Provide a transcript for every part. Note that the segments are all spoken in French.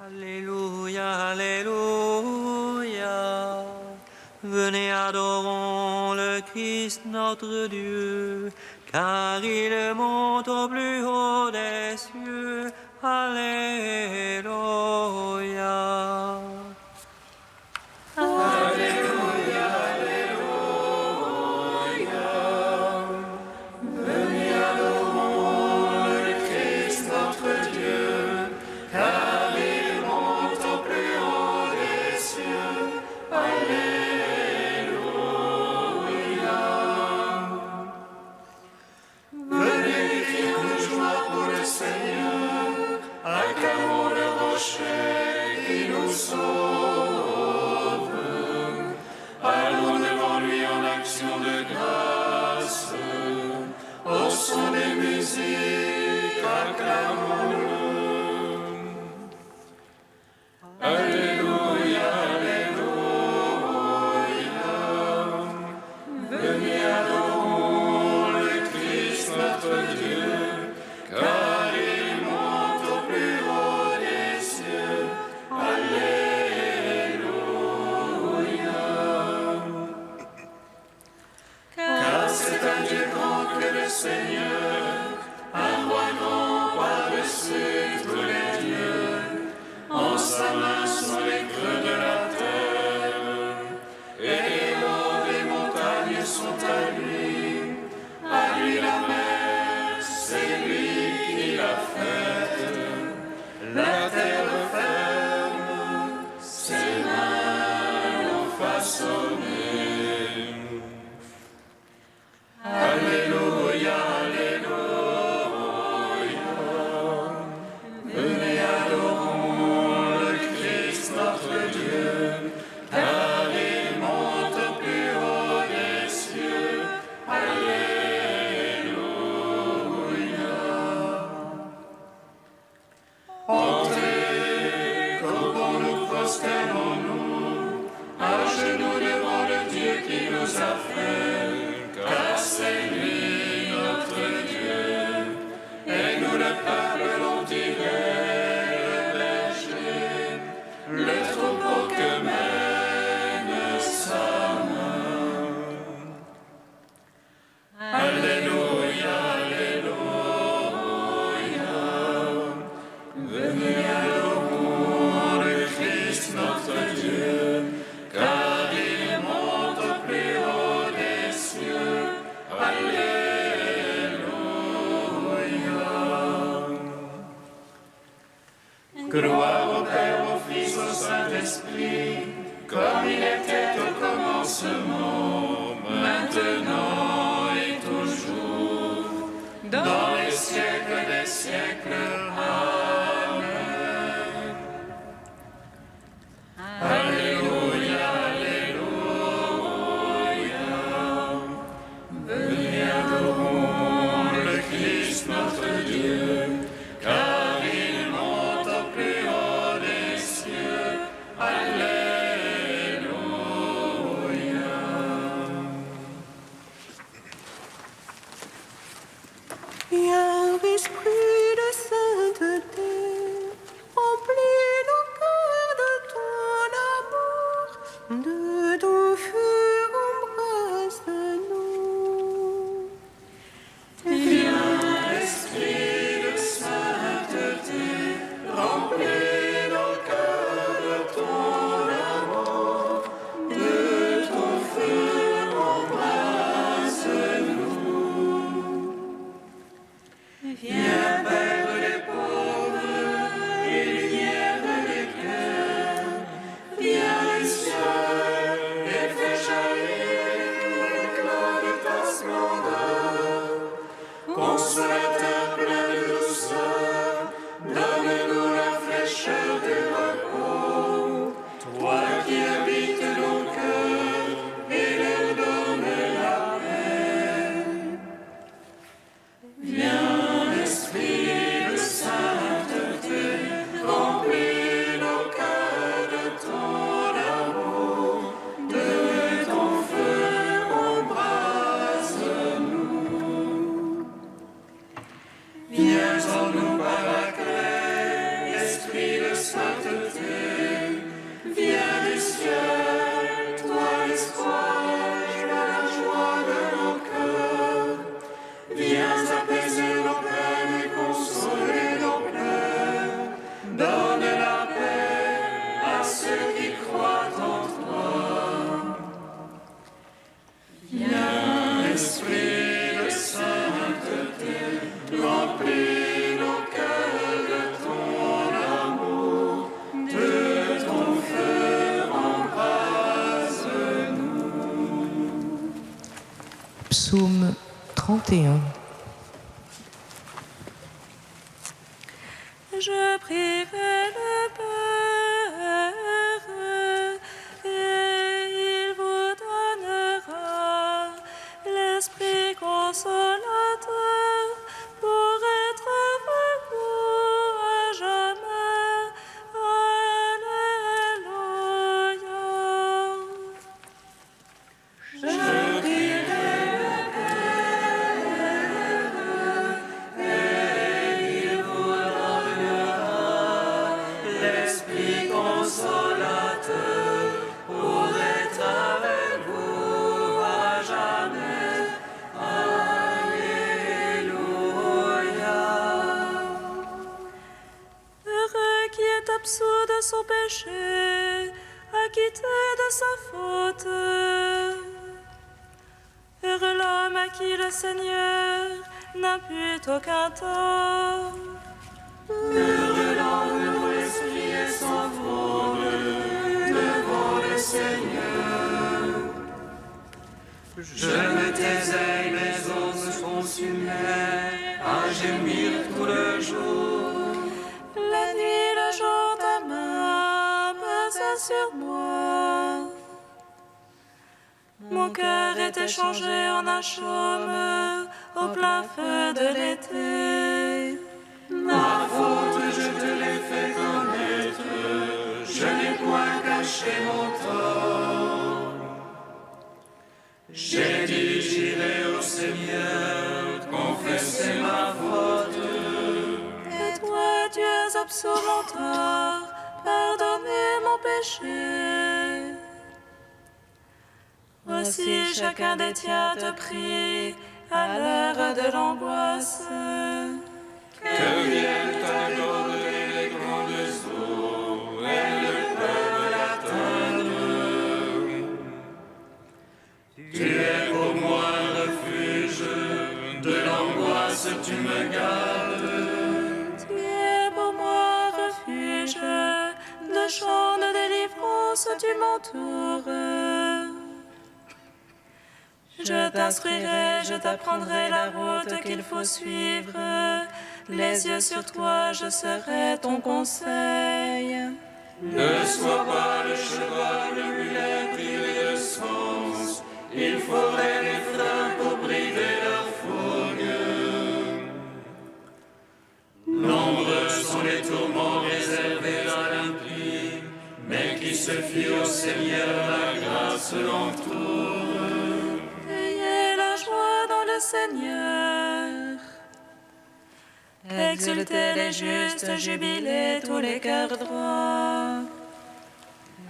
Alléluia, Alléluia. Venez adorons le Christ notre Dieu, car il monte au plus haut des cieux. Alléluia. Alléluia, Alléluia. Venez adorons le Christ notre Dieu, car il monte au plus haut des cieux. Alléluia. Venez crier de joie pour le Seigneur, acclamons le rocher qui nous sauve. Allons devant lui en action de grâce, au son des musiques, acclamons-le. Alléluia, Alléluia. Venez adorons le Christ notre Dieu, car il monte au plus haut des cieux. Alléluia. Car c'est un Dieu grand que le Seigneur, un roi grand par-dessus tous les dieux. En sa main sont les creux de la terre, et les hauts des montagnes sont à lui. À lui la mer, c'est lui qui l'a faite. La terre ferme, ses mains l'ont façonné. Alléluia, Alléluia. Venez adorons le Christ notre Dieu, car il monte au plus haut des cieux. Alléluia. Entrez, courbons-nous, prosternons-nous, à genoux devant le Dieu qui nous a fait, car c'est lui notre Dieu, et nous le peuple dont il est le berger, le troupeau que mène sa main. Alléluia, Alléluia. Venez adorons le Christ notre Dieu, car il monte au plus haut des cieux. Alléluia. Gloire au Père, au Fils, au Saint-Esprit, comme il était au commencement, maintenant et toujours, dans les siècles des siècles. Amen. Alléluia, Alléluia. Venez adorons le Christ notre Dieu, car il monte au plus haut des cieux. Alléluia. Viens, esprit de sainteté, remplis nos cœurs de ton amour, de ton feu embrasse-nous. Viens, esprit de sainteté, remplis nos cœurs de ton amour, de ton feu embrasse-nous. Viens, Père des pauvres et lumière des cœurs, viens du ciel et fais jaillir l'éclat de ta splendeur. Consolateur plein de douceur, donne-nous la fraîcheur du repos. Toi qui habites nos cœurs et leur donnes la paix. Viens, esprit de sainteté, remplis nos cœurs de ton amour, de ton feu embrasse-nous. Psaume 31. Je prierai le Père, et il vous donnera l'Esprit consolateur pour être avec vous à jamais. Alléluia. Je prierai le Père, et il vous donnera l'Esprit consolateur pour être avec vous à jamais. Alléluia. Heureux qui est absous de son péché, acquitté de sa faute. Heureux l'homme à qui le Seigneur n'impute aucun tort. Heureux l'homme dont l'esprit est sans fraude devant le Seigneur. Je me taisais, mes os se consumaient à gémir tout le jour. La nuit, le jour, ta main pesait sur moi. Mon cœur était changé en un chaume au plein feu de l'été. Ma faute, je te l'ai fait connaître, je n'ai point caché mon tort. J'ai dit, j'irai au Seigneur, confesser ma faute. Et toi, tu es absous mon tort, pardonnez mon péché. Voici chacun des tiens te prie à l'heure de l'angoisse. Que viennent t'accorder les grandes eaux, elles ne peuvent l'atteindre. Tu es pour moi un refuge, de l'angoisse tu me gardes. Tu es pour moi un refuge, de chants de délivrance tu m'entoures. Je t'instruirai, je t'apprendrai la route qu'il faut suivre. Les yeux sur toi, je serai ton conseil. Ne sois pas le cheval, le mulet privé de sens. Il faudrait des freins pour brider leur fougue. Nombreux sont les tourments réservés à l'impie, mais qui se fie au Seigneur, la grâce l'entoure. Ayez la joie dans le Seigneur. Exultez les justes, jubilez tous les cœurs droits.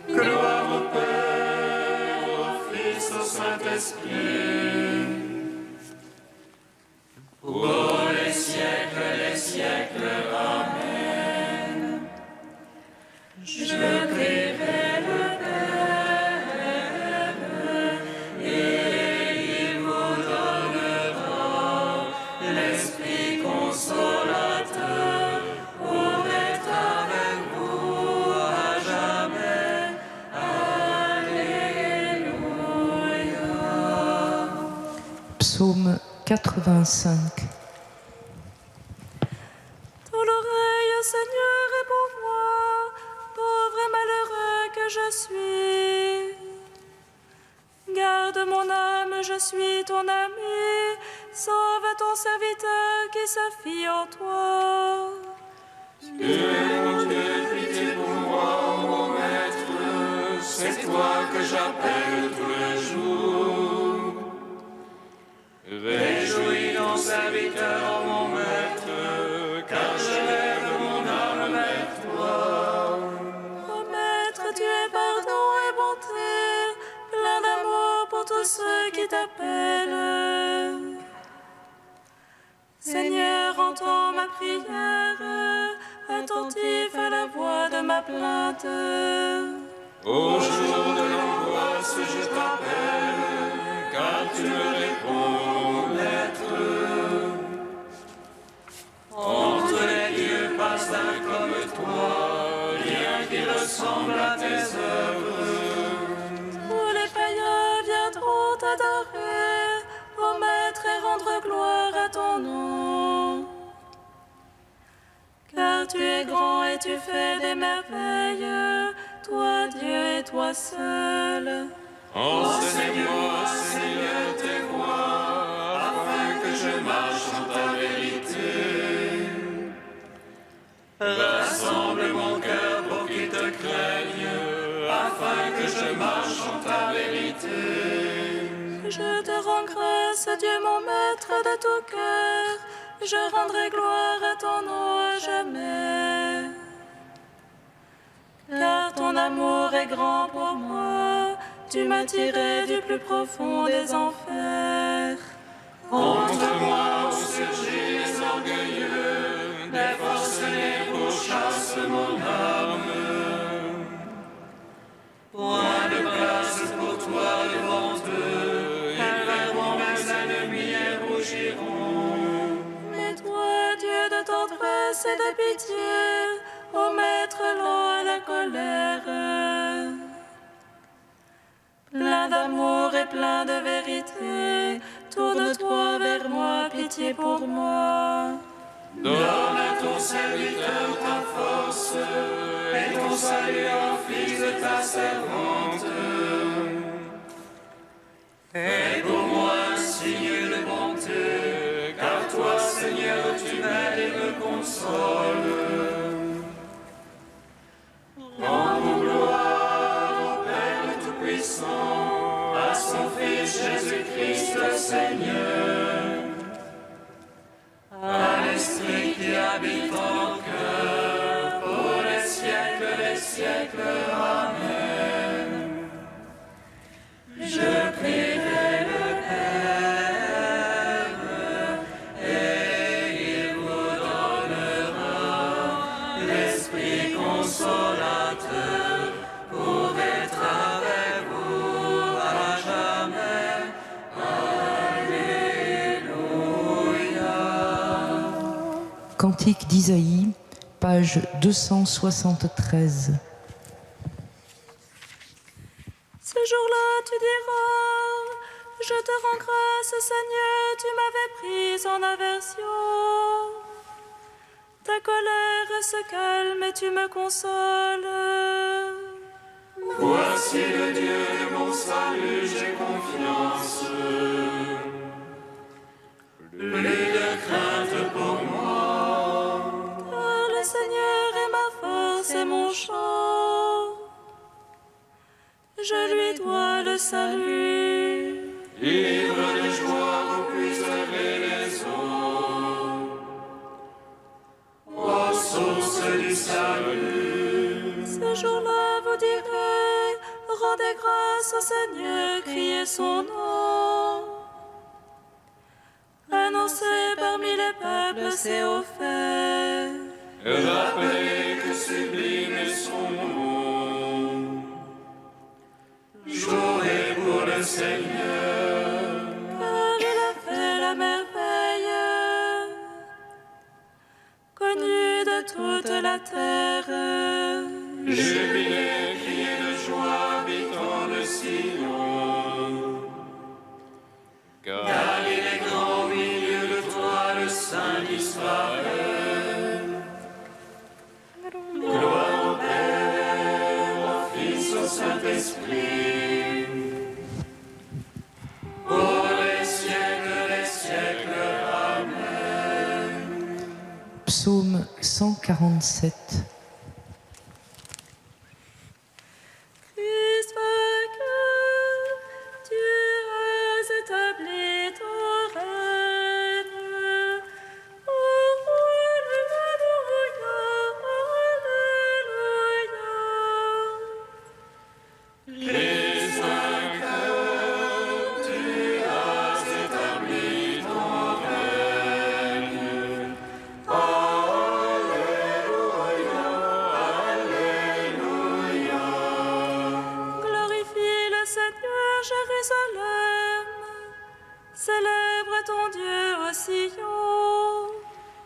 Gloire au Père, au Fils, au Saint-Esprit, pour les siècles, Amen. Je prierai le Père, et il vous donnera l'Esprit consolateur pour être avec vous à jamais. Alléluia. Psaume 85. Ton oreille, Seigneur, est pour moi, pauvre et malheureux que je suis. Garde mon âme, je suis ton ami. Sauve ton serviteur qui se fie en toi. Tu es mon Dieu, pitié pour moi, mon maître. C'est toi que j'appelle tous les jours. Réjouis ton serviteur, mon maître, car je lève mon âme vers toi. Ô Maître, tu es pardon et bonté, plein d'amour pour tous ceux qui t'appellent. Seigneur, entends ma prière, attentif à la voix de ma plainte. Au jour de l'angoisse, je t'appelle, car tu me réponds, maître. Entre les dieux passe un comme toi, rien qui ressemble à tes œuvres. Tous les païens viendront t'adorer, ô Maître. et tu fais des merveilles, toi Dieu et toi seul. Enseigne-moi, Seigneur, tes voies, afin que je marche en ta vérité. Rassemble mon cœur pour qu'il te craigne, afin que je marche en ta vérité. Je te rends grâce, Dieu mon maître de tout cœur, je rendrai gloire à ton nom à jamais. Car ton amour est grand pour moi, tu m'as tiré du plus profond des enfers. Contre moi surgit les orgueilleux, des forcenés pourchassent mon âme. Point de place pour toi devant eux, ils verront mes ennemis et rougiront. Mais toi, Dieu de tendresse et de pitié, ô maître lent à la colère, plein d'amour et plein de vérité, tourne-toi vers moi, pitié pour moi. Donne à ton serviteur ta force, et ton salut au fils de ta servante. Fais pour moi un signe de bonté, car toi, Seigneur, tu m'aides et me consoles. Rends pour gloire au Père Tout-Puissant, à son Fils Jésus-Christ le Seigneur, à l'Esprit qui habite en nos cœurs, pour les siècles des siècles. Amen. Je prierai le Père, et il vous donnera l'Esprit consolateur pour être avec vous à jamais. Cantique d'Isaïe, page 273. Ce jour-là, tu diras, je te rends grâce, Seigneur, tu m'avais prise en aversion. Ta colère se calme et tu me consoles. Voici le Dieu de mon salut, j'ai confiance. Plus de crainte pour moi. Car le Seigneur est ma force et mon chant. Je lui dois le salut. Ivre de joie, vous puiserez les eaux. Ô source du salut. Ce jour-là, vous direz, rendez grâce au Seigneur, criez son nom. Annoncez parmi les peuples ses hauts faits. Rappelez que sublime est son nom. Jouez pour le Seigneur. Car il a fait la merveille, connue de toute la terre. Jubilez, criez de joie, habitants de Sion. Car il est grand au milieu de toi, le Saint d'Israël. Gloire au Père, au Fils, au Saint-Esprit, pour les siècles des siècles. Amen. Psaume 147. Christ vainqueur, tu as établi ton règne. Alléluia, Alléluia. Christ vainqueur, tu as établi ton règne. Alléluia, Alléluia. Glorifie le Seigneur, Jérusalem. Célèbre ton Dieu au Sion.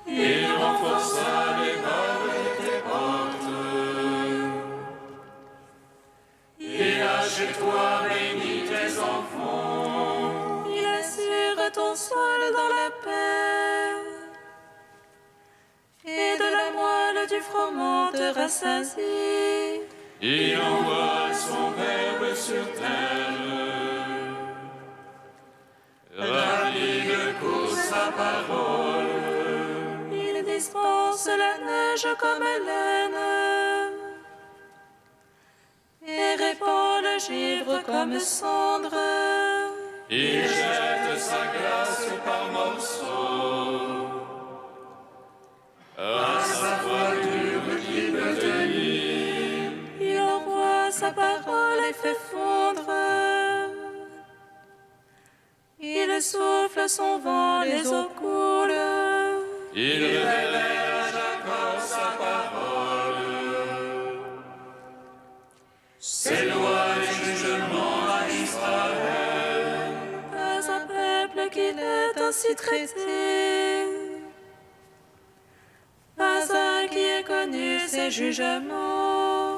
Il renforça les barres de tes portes. Il a chez toi béni tes enfants. Il assure ton sol dans la paix. Et de la moelle du froment te rassasie. Il envoie son Verbe sur terre. Rapide court sa parole. Il dispense la neige comme laine et répand le givre comme cendre. Il jette sa grâce par morceaux. À sa voiture qui peut tenir. Il envoie sa parole et fait fondre. Il souffle son vent, les eaux coulent. Il révèle à Jacob sa parole. Ses lois et jugements à Israël. Pas un peuple qui l'ait ainsi traité. Pas un qui ait connu ses jugements.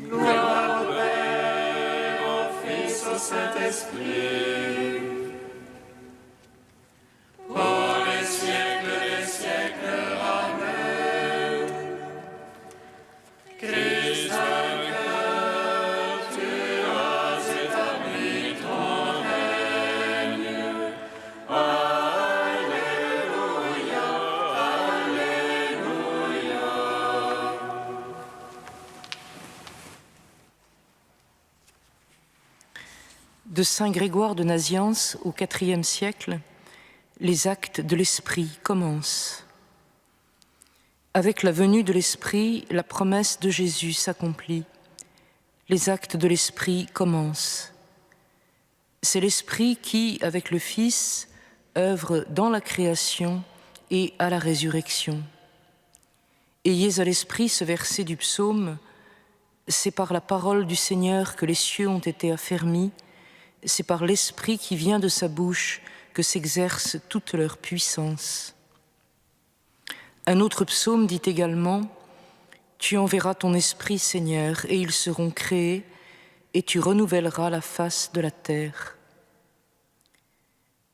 Gloire au Père, au Fils, au Saint-Esprit. Pour les siècles des siècles, Amen. Christ vainqueur, tu as établi ton règne. Alléluia, Alléluia. De Saint Grégoire de Nazianze au IVe siècle, les actes de l'Esprit commencent. Avec la venue de l'Esprit, la promesse de Jésus s'accomplit. Les actes de l'Esprit commencent. C'est l'Esprit qui, avec le Fils, œuvre dans la création et à la résurrection. Ayez à l'esprit ce verset du psaume. C'est par la parole du Seigneur que les cieux ont été affermis. C'est par l'Esprit qui vient de sa bouche que s'exerce toute leur puissance. Un autre psaume dit également « Tu enverras ton esprit, Seigneur, et ils seront créés, et tu renouvelleras la face de la terre. »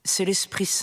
C'est l'Esprit Saint